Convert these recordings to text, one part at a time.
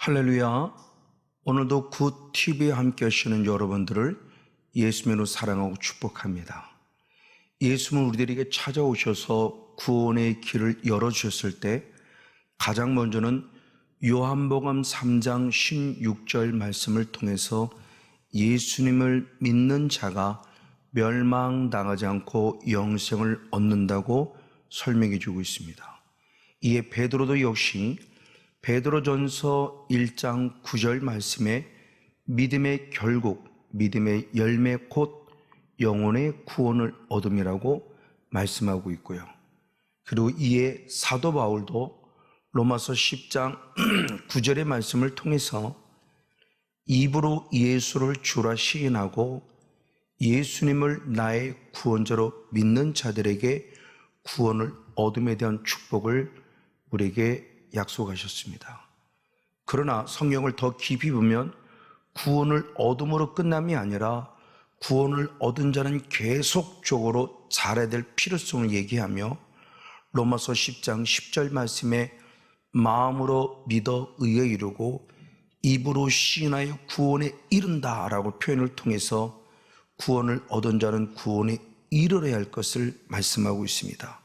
할렐루야. 오늘도 굿TV에 함께 하시는 여러분들을 예수님으로 사랑하고 축복합니다. 예수님은 우리들에게 찾아오셔서 구원의 길을 열어주셨을 때 가장 먼저는 요한복음 3장 16절 말씀을 통해서 예수님을 믿는 자가 멸망당하지 않고 영생을 얻는다고 설명해 주고 있습니다. 이에 베드로도 역시 베드로전서 1장 9절 말씀에 믿음의 결국, 믿음의 열매 곧 영혼의 구원을 얻음이라고 말씀하고 있고요. 그리고 이에 사도 바울도 로마서 10장 9절의 말씀을 통해서 입으로 예수를 주라 시인하고 예수님을 나의 구원자로 믿는 자들에게 구원을 얻음에 대한 축복을 우리에게 약속하셨습니다. 그러나 성경을 더 깊이 보면 구원을 얻음으로 끝남이 아니라 구원을 얻은 자는 계속적으로 잘해야 될 필요성을 얘기하며 로마서 10장 10절 말씀에 마음으로 믿어 의에 이르고 입으로 시인하여 구원에 이른다라고 표현을 통해서 구원을 얻은 자는 구원에 이르러야 할 것을 말씀하고 있습니다.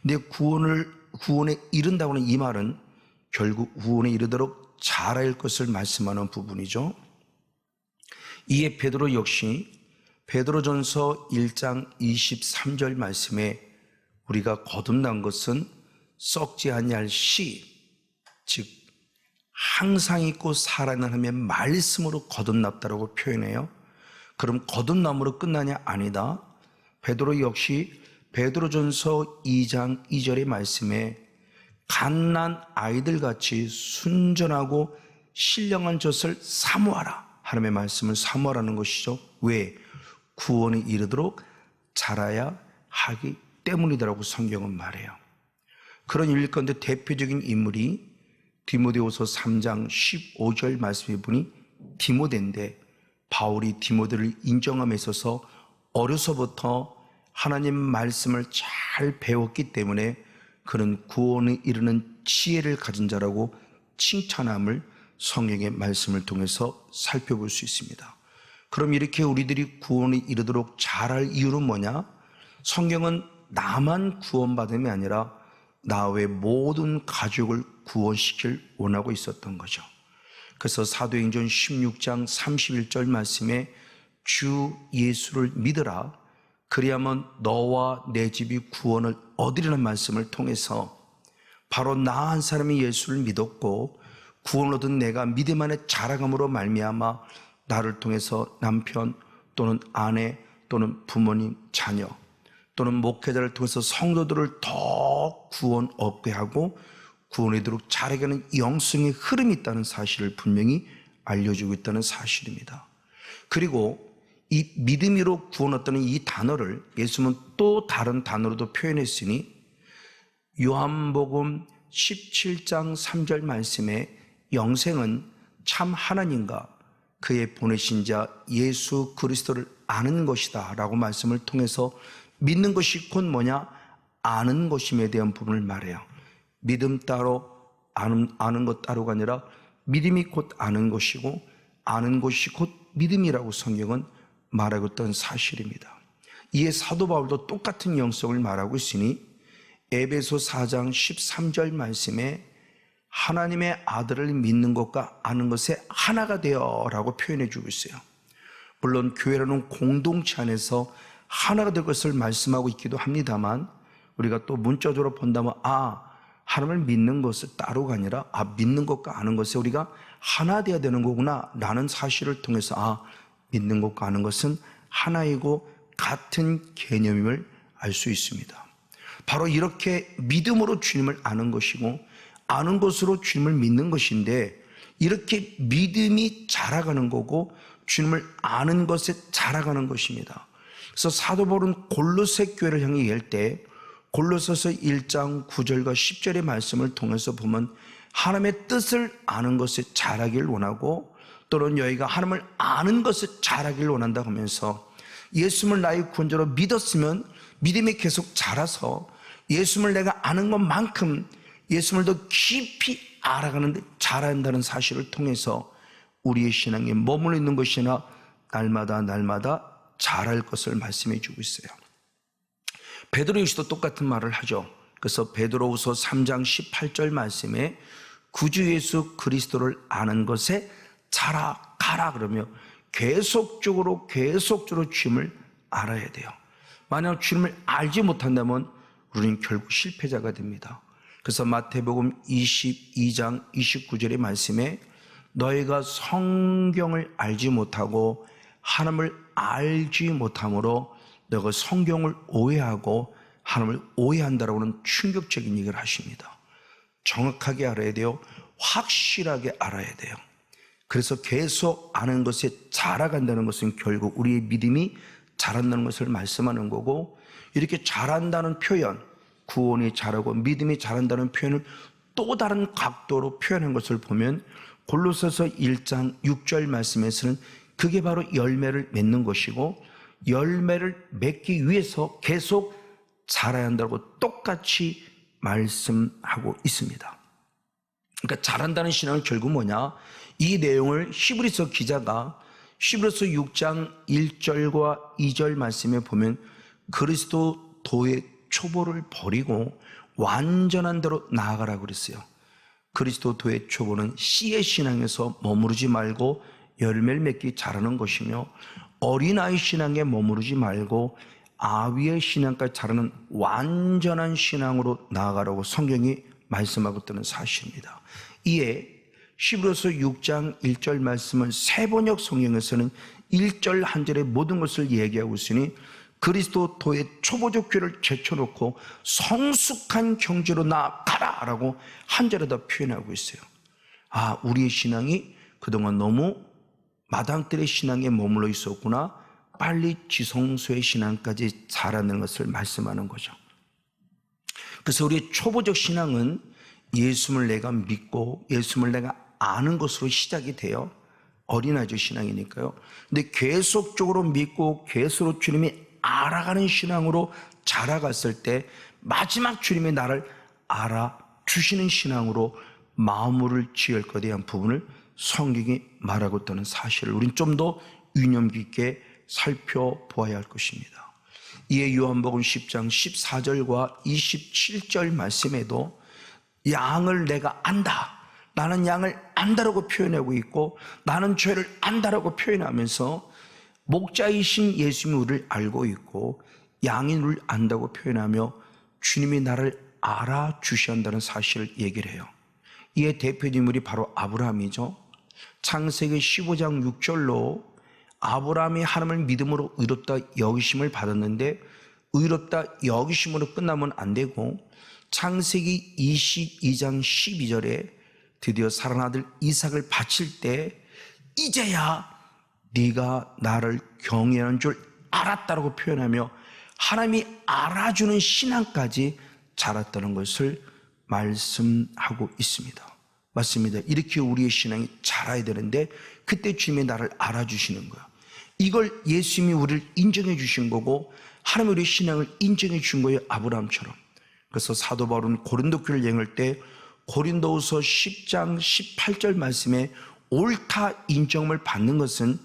근데 구원에 이른다고 하는 이 말은 결국 구원에 이르도록 잘할 것을 말씀하는 부분이죠. 이에 베드로 역시 베드로전서 1장 23절 말씀에 우리가 거듭난 것은 썩지 아니할 씨, 즉 항상 있고 살아나는 말씀으로 거듭났다라고 표현해요. 그럼 거듭남으로 끝나냐? 아니다. 베드로 역시 베드로전서 2장 2절의 말씀에 갓난 아이들같이 순전하고 신령한 젖을 사모하라. 하나님의 말씀을 사모하라는 것이죠. 왜? 구원에 이르도록 자라야 하기 때문이라고 성경은 말해요. 그런 일건데 대표적인 인물이 디모데후서 3장 15절 말씀해 보니 디모데인데 바울이 디모데를 인정함에 있어서 어려서부터 하나님 말씀을 잘 배웠기 때문에 그는 구원에 이르는 지혜를 가진 자라고 칭찬함을 성경의 말씀을 통해서 살펴볼 수 있습니다. 그럼 이렇게 우리들이 구원에 이르도록 잘할 이유는 뭐냐? 성경은 나만 구원받음이 아니라 나 외 모든 가족을 구원시킬 원하고 있었던 거죠. 그래서 사도행전 16장 31절 말씀에 주 예수를 믿으라 그리하면 너와 내 집이 구원을 얻으리라는 말씀을 통해서 바로 나 한 사람이 예수를 믿었고 구원을 얻은 내가 믿음 안에 자라감으로 말미암아 나를 통해서 남편 또는 아내 또는 부모님, 자녀 또는 목회자를 통해서 성도들을 더 구원 얻게 하고 구원에 이르도록 자라게 하는 영성의 흐름이 있다는 사실을 분명히 알려주고 있다는 사실입니다. 그리고 이 믿음으로 구원 얻다는 이 단어를 예수님은 또 다른 단어로도 표현했으니 요한복음 17장 3절 말씀에 영생은 참 하나님과 그의 보내신 자 예수 그리스도를 아는 것이다 라고 말씀을 통해서 믿는 것이 곧 뭐냐? 아는 것임에 대한 부분을 말해요. 믿음 따로 아는 것 따로가 아니라 믿음이 곧 아는 것이고 아는 것이 곧 믿음이라고 성경은 말하고 있던 사실입니다. 이에 사도 바울도 똑같은 영성을 말하고 있으니 에베소 4장 13절 말씀에 하나님의 아들을 믿는 것과 아는 것에 하나가 되어 라고 표현해 주고 있어요. 물론 교회라는 공동체 안에서 하나가 될 것을 말씀하고 있기도 합니다만 우리가 또 문자적으로 본다면 하나님을 믿는 것은 따로가 아니라 믿는 것과 아는 것에 우리가 하나 되어야 되는 거구나 라는 사실을 통해서 믿는 것과 아는 것은 하나이고 같은 개념임을 알 수 있습니다. 바로 이렇게 믿음으로 주님을 아는 것이고 아는 것으로 주님을 믿는 것인데 이렇게 믿음이 자라가는 거고 주님을 아는 것에 자라가는 것입니다. 그래서 사도 바울은 골로새 교회를 향해 얘기할 때 골로새서 1장 9절과 10절의 말씀을 통해서 보면 하나님의 뜻을 아는 것에 자라기를 원하고 또는 너희가 하나님을 아는 것을 자라기를 원한다고 하면서 예수님을 나의 구원자로 믿었으면 믿음이 계속 자라서 예수님을 내가 아는 것만큼 예수님을 더 깊이 알아가는데 자란다는 사실을 통해서 우리의 신앙에 머물러 있는 것이나 날마다 자랄 것을 말씀해 주고 있어요. 베드로 역시도 똑같은 말을 하죠. 그래서 베드로후서 3장 18절 말씀에 구주 예수 그리스도를 아는 것에 자라가라 그러며 계속적으로 주님을 알아야 돼요. 만약 주님을 알지 못한다면 우리는 결국 실패자가 됩니다. 그래서 마태복음 22장 29절의 말씀에 너희가 성경을 알지 못하고 하나님을 알지 못함으로 너희가 성경을 오해하고 하나님을 오해한다라고 하는 충격적인 얘기를 하십니다. 정확하게 알아야 돼요. 확실하게 알아야 돼요. 그래서 계속 아는 것에 자라간다는 것은 결국 우리의 믿음이 자란다는 것을 말씀하는 거고, 이렇게 자란다는 표현, 구원이 자라고 믿음이 자란다는 표현을 또 다른 각도로 표현한 것을 보면 골로새서 1장 6절 말씀에서는 그게 바로 열매를 맺는 것이고, 열매를 맺기 위해서 계속 자라야 한다고 똑같이 말씀하고 있습니다. 그러니까 자란다는 신앙은 결국 뭐냐? 이 내용을 히브리서 기자가 히브리서 6장 1절과 2절 말씀에 보면 그리스도도의 초보를 버리고 완전한 대로 나아가라고 그랬어요. 그리스도도의 초보는 씨의 신앙에서 머무르지 말고 열매를 맺기 자라는 것이며, 어린아이 신앙에 머무르지 말고 아위의 신앙까지 자라는 완전한 신앙으로 나아가라고 성경이 말씀하고 있다는 사실입니다. 이에 히브리서 6장 1절 말씀은 세번역 성경에서는 1절 한 절의 모든 것을 얘기하고 있으니 그리스도도의 초보적 귀를 제쳐놓고 성숙한 경지로 나아가라 라고 한 절에다 표현하고 있어요. 우리의 신앙이 그동안 너무 마당들의 신앙에 머물러 있었구나, 빨리 지성소의 신앙까지 자라는 것을 말씀하는 거죠. 그래서 우리의 초보적 신앙은 예수를 내가 믿고 예수를 내가 아는 것으로 시작이 돼요. 어린아이적 신앙이니까요. 근데 계속적으로 믿고 계속 주님이 알아가는 신앙으로 자라갔을 때 마지막 주님이 나를 알아주시는 신앙으로 마무리를 지을 것에 대한 부분을 성경이 말하고 있다는 사실을 우린 좀 더 유념 깊게 살펴보아야 할 것입니다. 이에 요한복음 10장 14절과 27절 말씀에도 양을 내가 안다, 나는 양을 안다라고 표현하고 있고, 나는 죄를 안다라고 표현하면서 목자이신 예수님이 우리를 알고 있고 양이 우리를 안다고 표현하며 주님이 나를 알아주셔야 한다는 사실을 얘기를 해요. 이에 대표 인물이 바로 아브라함이죠. 창세기 15장 6절로 아브라함이 하나님을 믿음으로 의롭다 여기심을 받았는데, 의롭다 여기심으로 끝나면 안 되고 창세기 22장 12절에 드디어 사랑하는 아들 이삭을 바칠 때 이제야 네가 나를 경외하는 줄 알았다라고 표현하며 하나님이 알아주는 신앙까지 자랐다는 것을 말씀하고 있습니다. 맞습니다. 이렇게 우리의 신앙이 자라야 되는데 그때 주님이 나를 알아주시는 거예요. 이걸 예수님이 우리를 인정해 주신 거고 하나님이 우리의 신앙을 인정해 준 거예요. 아브라함처럼. 그래서 사도 바울은 고린도 교회를 여행할 때 고린도후서 10장 18절 말씀에 옳다 인정을 받는 것은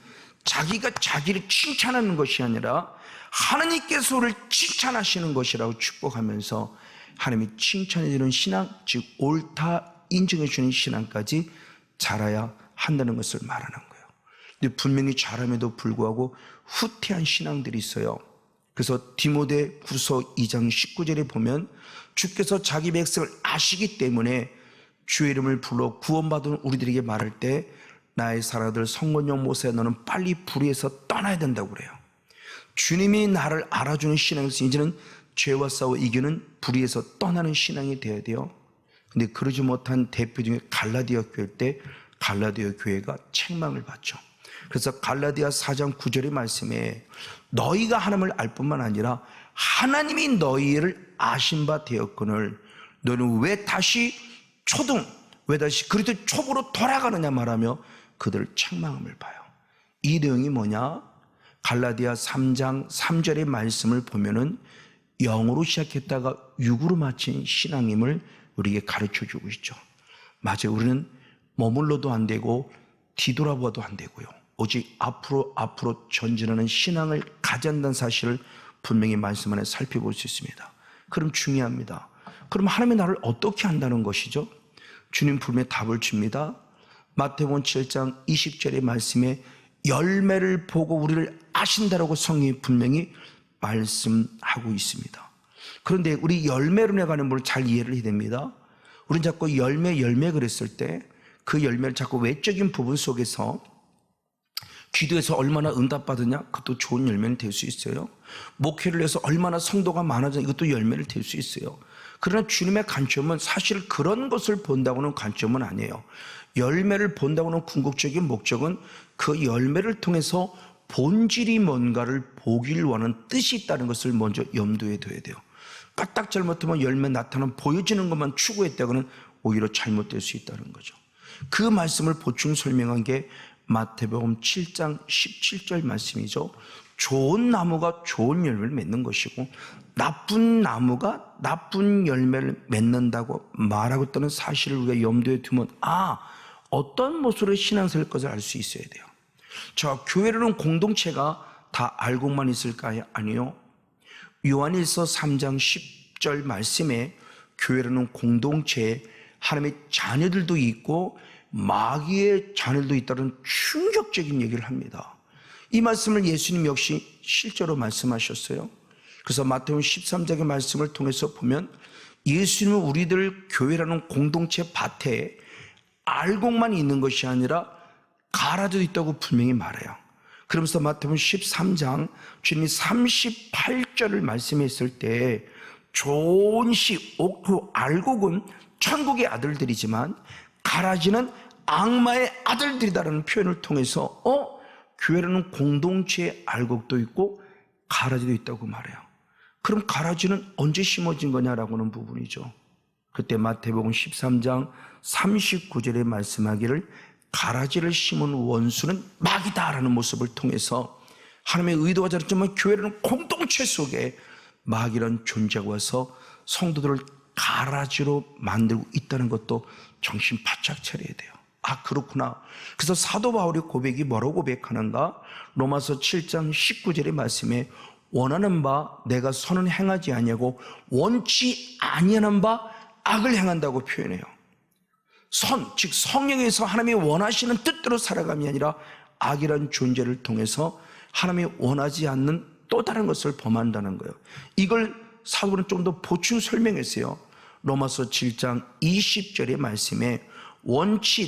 자기가 자기를 칭찬하는 것이 아니라 하나님께서 우리를 칭찬하시는 것이라고 축복하면서 하나님이 칭찬해 주는 신앙, 즉 옳다 인정해 주는 신앙까지 자라야 한다는 것을 말하는 거예요. 근데 분명히 자람에도 불구하고 후퇴한 신앙들이 있어요. 그래서 디모데후서 2장 19절에 보면 주께서 자기 백성을 아시기 때문에 주의 이름을 불러 구원받은 우리들에게 말할 때 나의 사랑아들 성건용 모세야 너는 빨리 불의에서 떠나야 된다고 그래요. 주님이 나를 알아주는 신앙에서 이제는 죄와 싸워 이기는 불의에서 떠나는 신앙이 되어야 돼요. 근데 그러지 못한 대표 중에 갈라디아 교회 때 갈라디아 교회가 책망을 받죠. 그래서 갈라디아 4장 9절의 말씀에 너희가 하나님을 알 뿐만 아니라 하나님이 너희를 아신 바 되었거늘 너는 왜 다시 그리스도 초보로 돌아가느냐 말하며 그들을 책망함을 봐요. 이 내용이 뭐냐? 갈라디아 3장 3절의 말씀을 보면은 영으로 시작했다가 육으로 마친 신앙임을 우리에게 가르쳐 주고 있죠. 맞아요. 우리는 머물러도 안 되고 뒤돌아봐도 안 되고요. 오직 앞으로 전진하는 신앙을 가져야 한다는 사실을 분명히 말씀 안에 살펴볼 수 있습니다. 그럼 중요합니다. 그럼 하나님의 나를 어떻게 한다는 것이죠? 주님 분명히 답을 줍니다. 마태복음 7장 20절의 말씀에 열매를 보고 우리를 아신다라고 성경이 분명히 말씀하고 있습니다. 그런데 우리 열매로 나가는 걸 잘 이해를 해야 됩니다. 우리는 자꾸 열매 그랬을 때 그 열매를 자꾸 외적인 부분 속에서 기도해서 얼마나 응답받으냐? 그것도 좋은 열매는 될 수 있어요. 목회를 해서 얼마나 성도가 많아지냐? 이것도 열매를 될 수 있어요. 그러나 주님의 관점은 사실 그런 것을 본다고는 관점은 아니에요. 열매를 본다고는 궁극적인 목적은 그 열매를 통해서 본질이 뭔가를 보길 원하는 뜻이 있다는 것을 먼저 염두에 둬야 돼요. 까딱 잘못하면 열매 나타나면 보여지는 것만 추구했다고는 오히려 잘못될 수 있다는 거죠. 그 말씀을 보충 설명한 게 마태복음 7장 17절 말씀이죠. 좋은 나무가 좋은 열매를 맺는 것이고 나쁜 나무가 나쁜 열매를 맺는다고 말하고 있다는 사실을 우리가 염두에 두면 어떤 모습으로 신앙생활 것을 알 수 있어야 돼요. 자, 교회라는 공동체가 다 알고만 있을까요? 아니요. 요한일서 3장 10절 말씀에 교회라는 공동체에 하나님의 자녀들도 있고 마귀의 자녀들도 있다는 충격적인 얘기를 합니다. 이 말씀을 예수님 역시 실제로 말씀하셨어요. 그래서 마태복음 13장의 말씀을 통해서 보면 예수님은 우리들 교회라는 공동체 밭에 알곡만 있는 것이 아니라 가라지도 있다고 분명히 말해요. 그러면서 마태복음 13장 주님이 38절을 말씀했을 때 좋은 씨, 옥토, 알곡은 천국의 아들들이지만 가라지는 악마의 아들들이다라는 표현을 통해서 교회라는 공동체의 알곡도 있고 가라지도 있다고 말해요. 그럼 가라지는 언제 심어진 거냐라고 하는 부분이죠. 그때 마태복음 13장 39절에 말씀하기를 가라지를 심은 원수는 마귀다라는 모습을 통해서 하나님의 의도가 잘했지만 교회라는 공동체 속에 마귀라는 존재가 와서 성도들을 가라지로 만들고 있다는 것도 정신 바짝 차려야 돼요. 그렇구나. 그래서 사도 바울의 고백이 뭐라고 고백하는가? 로마서 7장 19절의 말씀에 원하는 바 내가 선은 행하지 아니하고 원치 아니하는 바 악을 행한다고 표현해요. 즉 성령에서 하나님이 원하시는 뜻대로 살아감이 아니라 악이라는 존재를 통해서 하나님이 원하지 않는 또 다른 것을 범한다는 거예요. 이걸 사도는 좀 더 보충 설명했어요. 로마서 7장 20절의 말씀에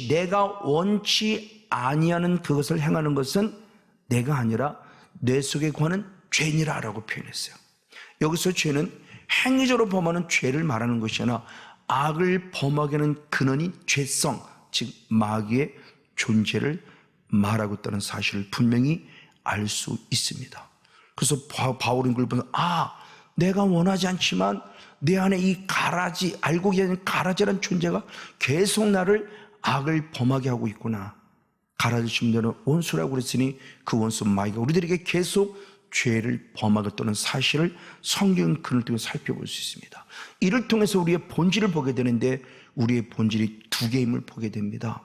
내가 원치 아니하는 그것을 행하는 것은 내가 아니라 뇌 속에 거하는 죄니라 라고 표현했어요. 여기서 죄는 행위적으로 범하는 죄를 말하는 것이 아니라 악을 범하게 하는 근원인 죄성, 즉 마귀의 존재를 말하고 있다는 사실을 분명히 알 수 있습니다. 그래서 바울은 그걸 보면 내가 원하지 않지만 내 안에 이 가라지, 알곡이 아닌 가라지라는 존재가 계속 나를 악을 범하게 하고 있구나. 가라지 심는 원수라고 그랬으니 그 원수 마귀가 우리들에게 계속 죄를 범하겠다는 사실을 성경 근을 통해 살펴볼 수 있습니다. 이를 통해서 우리의 본질을 보게 되는데 우리의 본질이 두 개임을 보게 됩니다.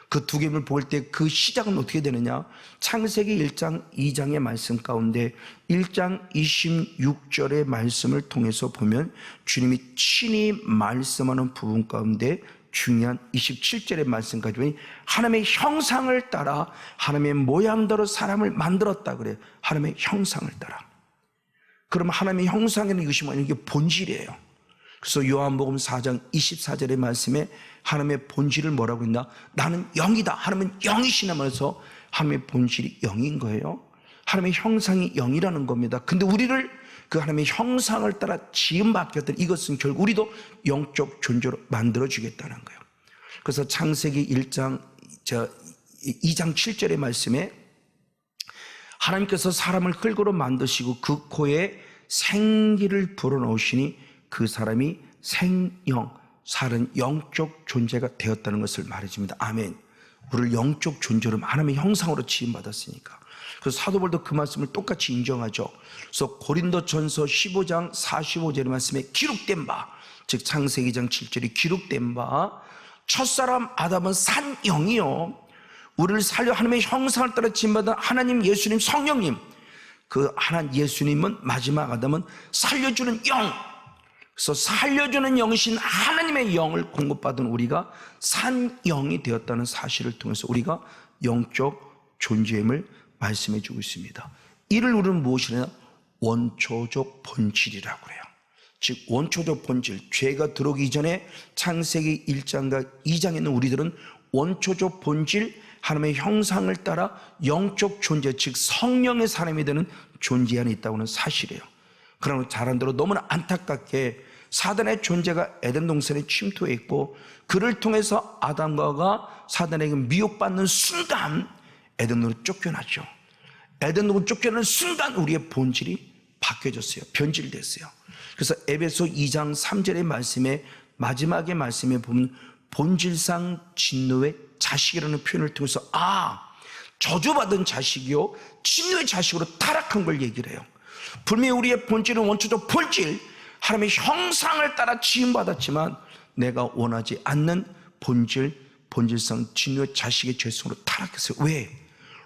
그 두 개임을 볼 때 그 시작은 어떻게 되느냐? 창세기 1장 2장의 말씀 가운데 1장 26절의 말씀을 통해서 보면 주님이 친히 말씀하는 부분 가운데 중요한 27절의 말씀까지 보니 하나님의 형상을 따라 하나님의 모양대로 사람을 만들었다 그래요. 하나님의 형상을 따라. 그러면 하나님의 형상에는 이것이 뭐냐? 이게 본질이에요. 그래서 요한복음 4장 24절의 말씀에 하나님의 본질을 뭐라고 했나? 나는 영이다. 하나님은 영이시나 말해서 하나님의 본질이 영인 거예요. 하나님의 형상이 영이라는 겁니다. 근데 우리를 그 하나님의 형상을 따라 지음받겼던 이것은 결국 우리도 영적 존재로 만들어주겠다는 거예요. 그래서 창세기 2장 7절의 말씀에 하나님께서 사람을 흙으로 만드시고 그 코에 생기를 불어넣으시니 그 사람이 생영, 살은 영적 존재가 되었다는 것을 말해줍니다. 아멘. 우리를 영적 존재로 하나님의 형상으로 지음받았으니까. 그래서 사도 바울도 그 말씀을 똑같이 인정하죠. 그래서 고린도전서 15장 45절의 말씀에 기록된 바, 즉 창세기 2장 7절이 기록된 바, 첫사람 아담은 산 영이요, 우리를 살려 하나님의 형상을 따라 지음받은 하나님 예수님 성령님, 그 하나님 예수님은 마지막 아담은 살려주는 영. 그래서 살려주는 영이신 하나님의 영을 공급받은 우리가 산 영이 되었다는 사실을 통해서 우리가 영적 존재임을 말씀해 주고 있습니다. 이를 우리는 무엇이냐? 원초적 본질이라고 그래요. 즉 원초적 본질, 죄가 들어오기 전에 창세기 1장과 2장에 있는 우리들은 원초적 본질, 하나님의 형상을 따라 영적 존재, 즉 성령의 사람이 되는 존재 안에 있다고 하는 사실이에요. 그러나 자란대로 너무나 안타깝게 사단의 존재가 에덴 동산에 침투해 있고, 그를 통해서 아담과 하와가 사단에게 미혹받는 순간 에덴으로 쫓겨났죠. 에덴으로 쫓겨나는 순간 우리의 본질이 바뀌어졌어요. 변질됐어요. 그래서 에베소 2장 3절의 말씀에, 마지막의 말씀에 보면 본질상 진노의 자식이라는 표현을 통해서 저주받은 자식이요 진노의 자식으로 타락한 걸 얘기를 해요. 분명히 우리의 본질은 원초적 본질, 하나님의 형상을 따라 지음받았지만 내가 원하지 않는 본질상 진노의 자식의 죄성으로 타락했어요. 왜?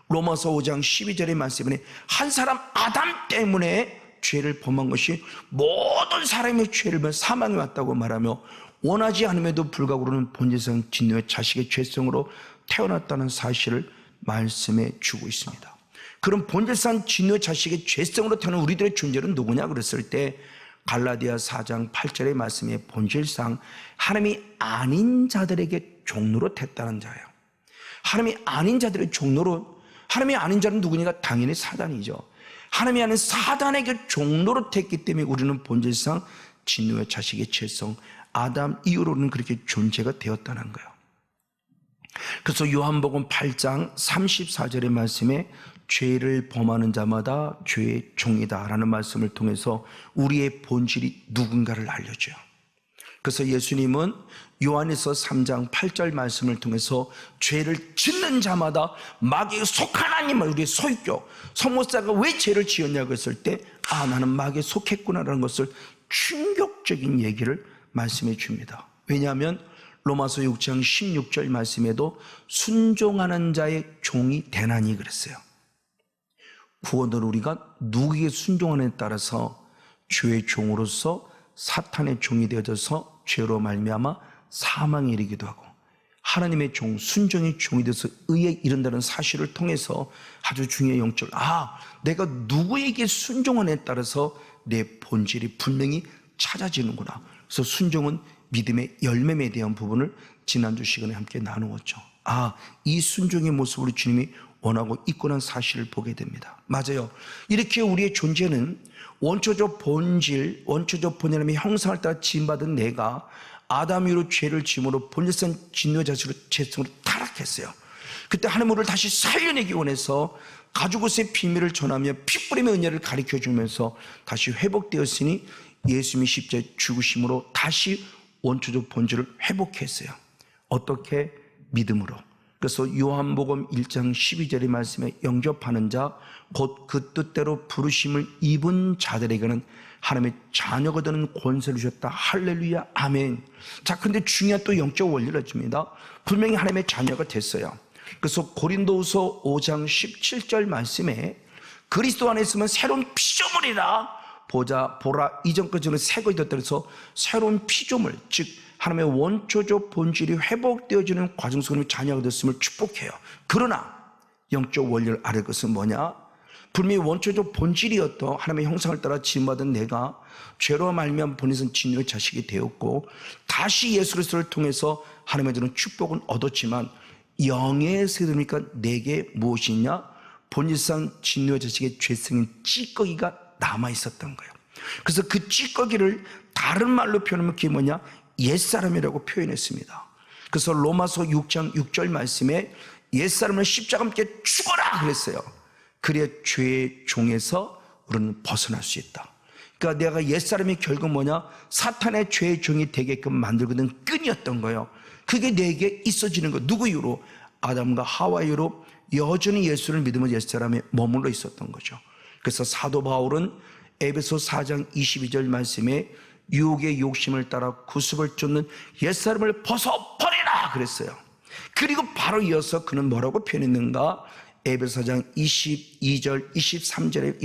로마서 5장 12절의 말씀에 한 사람 아담 때문에 죄를 범한 것이 모든 사람의 죄를 범해 사망이 왔다고 말하며, 원하지 않음에도 불구하고 그러는 본질상 진노의 자식의 죄성으로 태어났다는 사실을 말씀해 주고 있습니다. 그럼 본질상 진노의 자식의 죄성으로 태어난 우리들의 존재는 누구냐 그랬을 때, 갈라디아 4장 8절의 말씀에 본질상 하나님이 아닌 자들에게 종로로 됐다는 자예요. 하나님이 아닌 자들의 종로로, 하나님이 아닌 자는 누구니까? 당연히 사단이죠. 하나님이 아닌 사단에게 종로로 됐기 때문에 우리는 본질상 진노의 자식의 죄성, 아담 이후로는 그렇게 존재가 되었다는 거예요. 그래서 요한복음 8장 34절의 말씀에 죄를 범하는 자마다 죄의 종이다 라는 말씀을 통해서 우리의 본질이 누군가를 알려줘요. 그래서 예수님은 요한에서 3장 8절 말씀을 통해서 죄를 짓는 자마다 마귀에 속하나님을, 우리의 소유격, 성모사가 왜 죄를 지었냐고 했을 때 나는 마귀에 속했구나라는 것을 충격적인 얘기를 말씀해 줍니다. 왜냐하면 로마서 6장 16절 말씀에도 순종하는 자의 종이 되나니 그랬어요. 구원을 우리가 누구에게 순종하느냐에 따라서 죄의 종으로서 사탄의 종이 되어져서 죄로 말미암아 사망에 이르기도 하고, 하나님의 종, 순종의 종이 돼서 의에 이른다는 사실을 통해서 아주 중요한 영적, 내가 누구에게 순종하느냐에 따라서 내 본질이 분명히 찾아지는구나. 그래서 순종은 믿음의 열매에 대한 부분을 지난주 시간에 함께 나누었죠. 이 순종의 모습으로 주님이 원하고 있구나 사실을 보게 됩니다. 맞아요. 이렇게 우리의 존재는 원초적 본질, 원초적 본연의 형상을 따라 지음받은 내가 아담 이후로 죄를 지음으로 본질상 진노의 자식으로 죄성으로 타락했어요. 그때 하나님 우리를 다시 살려내기 원해서 가죽옷의 비밀을 전하며 핏부림의 은혜를 가르쳐주면서 다시 회복되었으니 예수님이 십자가에 죽으심으로 다시 원초적 본질을 회복했어요. 어떻게? 믿음으로. 그래서 요한복음 1장 12절의 말씀에 영접하는 자, 곧 그 뜻대로 부르심을 입은 자들에게는 하나님의 자녀가 되는 권세를 주셨다. 할렐루야, 아멘. 자, 근데 중요한 또 영적 원리를 줍니다. 분명히 하나님의 자녀가 됐어요. 그래서 고린도후서 5장 17절 말씀에 그리스도 안에 있으면 새로운 피조물이라 보라 이전까지는 새 것이 되었다 해서 새로운 피조물, 즉 하나님의 원초적 본질이 회복되어지는 과정 속에 자녀가 됐음을 축복해요. 그러나 영적 원리를 알을 것은 뭐냐? 분명히 원초적 본질이었던 하나님의 형상을 따라 지음받은 내가 죄로 말미암아 본인은 진노의 자식이 되었고, 다시 예수 그리스도를 통해서 하나님의 주는 축복은 얻었지만 영의 세대니까 내게 무엇이냐? 본질상 진노의 자식의 죄성인 찌꺼기가 남아 있었던 거예요. 그래서 그 찌꺼기를 다른 말로 표현하면 그게 뭐냐? 옛사람이라고 표현했습니다. 그래서 로마서 6장 6절 말씀에 옛사람을 십자가와 함께 죽어라 그랬어요. 그래야 죄의 종에서 우리는 벗어날 수 있다. 그러니까 내가 옛사람이 결국 뭐냐? 사탄의 죄의 종이 되게끔 만들거든 끈이었던 거예요. 그게 내게 있어지는 거. 누구 이유로? 아담과 하와 이유로 여전히 예수를 믿으면 옛사람에 머물러 있었던 거죠. 그래서 사도 바울은 에베소 4장 22절 말씀에 유혹의 욕심을 따라 구습을 쫓는 옛사람을 벗어버리라 그랬어요. 그리고 바로 이어서 그는 뭐라고 표현했는가? 에베소서 22절, 23절,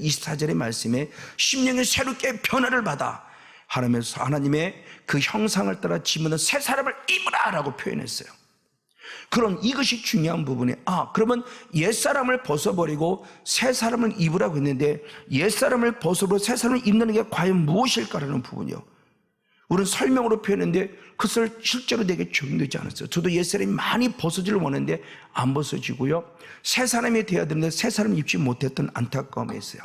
24절의 말씀에 심령이 새롭게 변화를 받아 하나님의 그 형상을 따라 지문은 새 사람을 입으라 라고 표현했어요. 그럼 이것이 중요한 부분이에요. 그러면 옛사람을 벗어버리고 새 사람을 입으라고 했는데 옛사람을 벗어버리고 새 사람을 입는 게 과연 무엇일까라는 부분이요. 우리는 설명으로 표현했는데 그것을 실제로 내게 적용되지 않았어요. 저도 옛사람이 많이 벗어지를 원했는데 안 벗어지고요. 새 사람이 되어야 되는데 새 사람을 입지 못했던 안타까움이 있어요.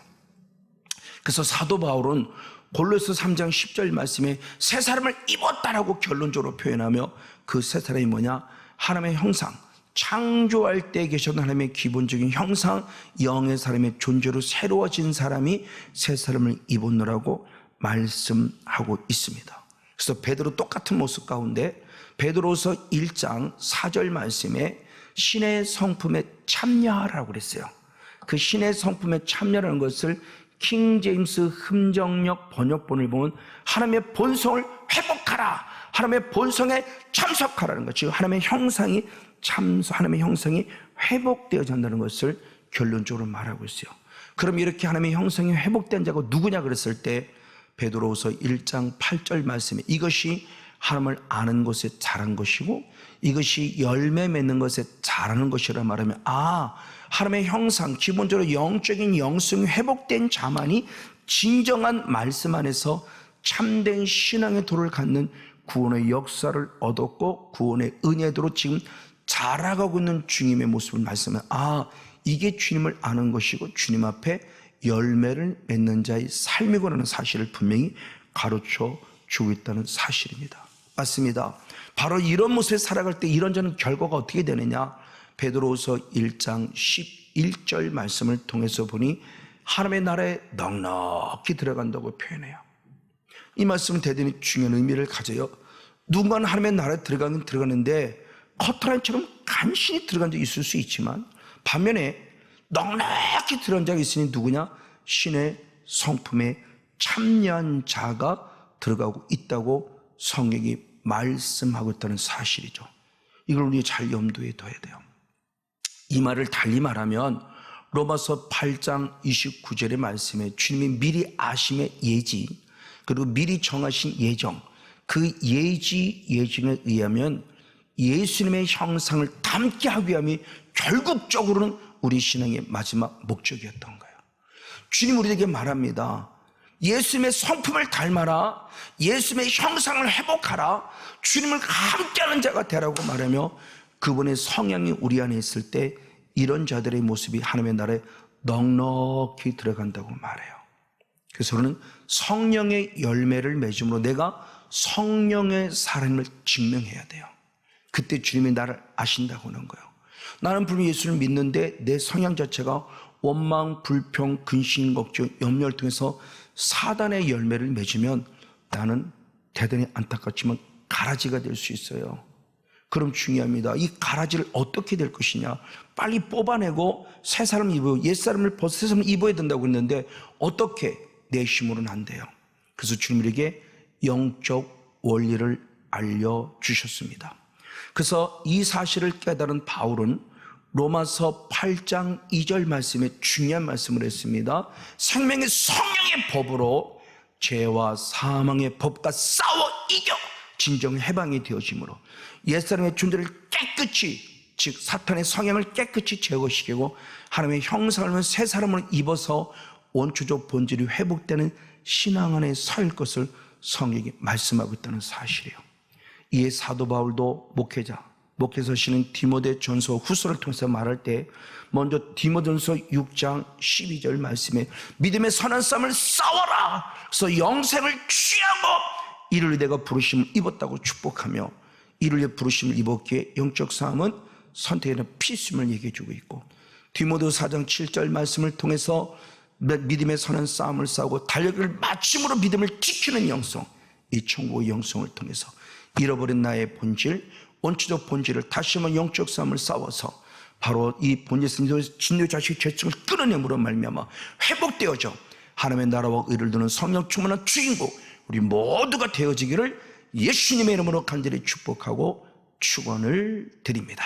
그래서 사도 바울은 골로새 3장 10절 말씀에 새 사람을 입었다라고 결론적으로 표현하며 그 새 사람이 뭐냐? 하나님의 형상, 창조할 때 계셨던 하나님의 기본적인 형상, 영의 사람의 존재로 새로워진 사람이 새 사람을 입었노라고 말씀하고 있습니다. 그래서 베드로 똑같은 모습 가운데 베드로서 1장 4절 말씀에 신의 성품에 참여하라고 그랬어요. 그 신의 성품에 참여라는 것을 킹 제임스 흠정역 번역본을 보면 하나님의 본성을 회복하라, 하나님의 본성에 참석하라는 것, 즉 하나님의 형상이 회복되어야 한다는 것을 결론적으로 말하고 있어요. 그럼 이렇게 하나님의 형상이 회복된 자가 누구냐 그랬을 때 베드로후서 1장 8절 말씀에 이것이 하나님을 아는 것에 잘한 것이고 이것이 열매 맺는 것에 잘하는 것이라 말하면 하나님의 형상, 기본적으로 영적인 영성이 회복된 자만이 진정한 말씀 안에서 참된 신앙의 도를 갖는 구원의 역사를 얻었고 구원의 은혜도로 지금 자라가고 있는 주님의 모습을 말씀하면 이게 주님을 아는 것이고 주님 앞에 열매를 맺는 자의 삶이고라는 사실을 분명히 가르쳐 주고 있다는 사실입니다. 맞습니다. 바로 이런 모습에 살아갈 때 이런저런 결과가 어떻게 되느냐? 베드로후서 1장 11절 말씀을 통해서 보니 하나님의 나라에 넉넉히 들어간다고 표현해요. 이 말씀은 대단히 중요한 의미를 가져요. 누군가는 하나님의 나라에 들어가긴 들어가는데 커트라인처럼 간신히 들어간 적이 있을 수 있지만 반면에 넉넉히 들어간 자가 있으니 누구냐? 신의 성품에 참여한 자가 들어가고 있다고 성경이 말씀하고 있다는 사실이죠. 이걸 우리가 잘 염두에 둬야 돼요. 이 말을 달리 말하면 로마서 8장 29절의 말씀에 주님이 미리 아심의 예지 그리고 미리 정하신 예정, 그 예정에 의하면 예수님의 형상을 담게 하기 위함이 결국적으로는 우리 신앙의 마지막 목적이었던 거예요. 주님 우리에게 말합니다. 예수님의 성품을 닮아라, 예수님의 형상을 회복하라, 주님을 함께하는 자가 되라고 말하며 그분의 성향이 우리 안에 있을 때 이런 자들의 모습이 하나님의 나라에 넉넉히 들어간다고 말해요. 그래서 우리는 성령의 열매를 맺음으로 내가 성령의 사람을 증명해야 돼요. 그때 주님이 나를 아신다고 하는 거예요. 나는 분명히 예수를 믿는데 내 성향 자체가 원망, 불평, 근심, 걱정, 염려를 통해서 사단의 열매를 맺으면 나는 대단히 안타깝지만 가라지가 될 수 있어요. 그럼 중요합니다. 이 가라지를 어떻게 될 것이냐? 빨리 뽑아내고 새 사람을 입어요. 옛 사람을 벗어 새 사람을 입어야 된다고 했는데 어떻게? 내 힘으로는 안 돼요. 그래서 주님에게 영적 원리를 알려주셨습니다. 그래서 이 사실을 깨달은 바울은 로마서 8장 2절 말씀에 중요한 말씀을 했습니다. 생명의 성령의 법으로 죄와 사망의 법과 싸워 이겨 진정 해방이 되어지므로 옛사람의 존재를 깨끗이, 즉 사탄의 성향을 깨끗이 제거시키고 하나님의 형상을 새 사람을 입어서 원초적 본질이 회복되는 신앙 안에 설 것을 성경이 말씀하고 있다는 사실이에요. 이에 사도 바울도 목회자 시는 디모데 전서 후서를 통해서 말할 때 먼저 디모데전서 6장 12절 말씀에 믿음의 선한 싸움을 싸워라. 그래서 영생을 취하고 이를 위해 내가 부르심을 입었다고 축복하며 이를 위해 부르심을 입었기에 영적 싸움은 선택에는 필수임을 얘기해 주고 있고 디모데후서 4장 7절 말씀을 통해서 믿음의 선한 싸움을 싸우고 달력을 마침으로 믿음을 지키는 영성, 이 천국의 영성을 통해서 잃어버린 나의 본질, 원초적 본질을 다시 한번 영적 싸움을 싸워서 바로 이 본질에서 진노의 자식 죄성을 끊어내므로 말미암아 회복되어져 하나님의 나라와 의를 두는 성령 충만한 주인국, 우리 모두가 되어지기를 예수님의 이름으로 간절히 축복하고 축원을 드립니다.